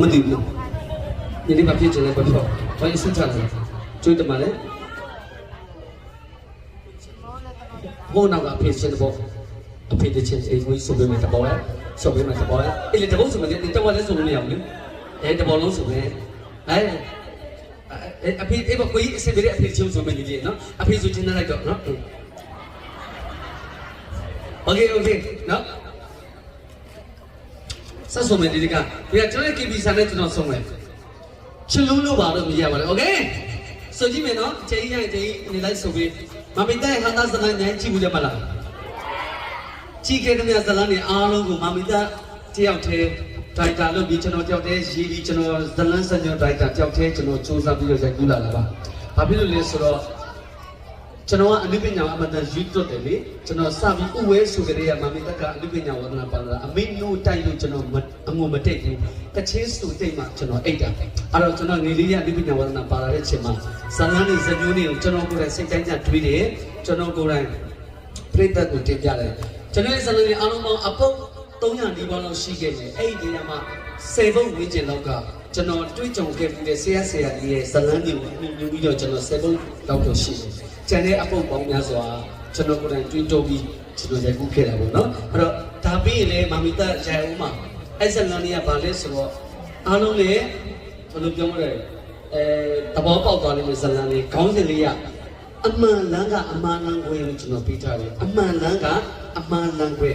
မသိဘူးဒီနေ့မဖြစ်ချင်လည်းပြောဘာလို့စစ်ချလဲကျွေးတယ်မလဲဘောနောက်ကဖြစ်ချင်တော့အဖေတဲ့ချင်းအေးကိုစုပ်ပေးမယ်တဘောလဲစုပ်ပေးမယ်တဘောလဲအဲ့လေတဘောစုပ်မယ်ဒီတော့လည်းစုပ်လို့မရဘူးလေတဘောလုံးစုပ်မယ်အဖေအဲ့ဘကိုကြီးအစင်ပြတဲ့အဖေချင်းစုပ်မယ်ဒီနော်အဖေဆိုချင်တဲ့လိုက်တော့နော်โอเคနော်ဆက်စုံမယ်ဒီကဒီကကျွန်တော် KB ဆန်နဲ့ကျွန်တော်စုံမယ်ချစ်လုံးလို့ပါတော့မရပါဘူးโอเคဆိုကြည့်မယ်နော်ချိန်ရချိန်နေလိုက်ဆိုပြီးမမိတဲ့ဟာသားဇလန်နဲ့ကြည့်ဘူးကြမလားကြည့်ခဲ့တဲ့ဇလန်တွေအားလုံးကိုမမိတဲ့တယောက်တည်းဒိုက်တာလို့ပြီးကျွန်တော်တယောက်တည်းရေးပြီးကျွန်တော်ဇလန်စံညဒိုက်တာတယောက်တည်းကျွန်တော်စူးစမ်းပြီးတော့ရိုက်ကူးလာတာပါဘာဖြစ်လို့လဲဆိုတော့ကျွန်တော်ကအနုပညာအမှန်တန်ယူသွတ်တယ်လေကျွန်တော်စပြီးဥဝဲဆိုကြတဲ့မမီတက်ကအနုပညာဝဒနာပါလာအမိနိုးတိုက်လို့ကျွန်တော်အငုံမတိတ်ဘူးတချင်းစူတိတ်မှကျွန်တော်အိတ်တာအဲ့တော့ကျွန်တော်ငေလေးရအနုပညာဝဒနာပါလာတဲ့ချိန်မှာဇာတ်လမ်းတွေဇာတ်မျိုးတွေကိုကျွန်တော်ကိုယ်တိုင်စိတ်တိုင်းကြတွေးတယ်ကျွန်တော်ကိုယ်တိုင်ပြိတ္တကိုတင်ပြတယ်ကျွန်တော်ရဲ့ဇာတ်လမ်းတွေအားလုံးပေါင်းအပုတ်300နီးပါးလောက်ရှိခဲ့တယ်အဲ့ဒီနေရာမှာ10ဘုတ်ဝန်းကျင်လောက်ကကျွန်တော်တွေးကြုံခဲ့ပြီးတဲ့ဆရာကြီးရဲ့ဇာတ်လမ်းတွေကိုမြင်ပြီးတော့ကျွန်တော်10ဘုတ်လောက်တော့ရှိတယ်ကျန်တဲ့အပုတ်ပေါင်းများစွာကျွန်တော်ကိုယ်တိုင်တွေးတောပြီးကျွန်တော်ရိုက်ကူးခဲ့တာပေါ့နော်အဲ့တော့ဒါပြီးရင်လည်းမမီတာရိုက်ဦးမှာအဲ့ဇလန်ကြီးကဘာလဲဆိုတော့အားလုံးလေဘယ်လိုပြောမလဲသဘောပေါက်သွားလိမ့်မယ်ဇလန်လေးခေါင်းစဉ်လေးကအမှန်လန်းကအမှန်လန်းခွဲလို့ကျွန်တော်ပြီးထားတယ်အမှန်လန်းကအမှန်လန်းခွဲ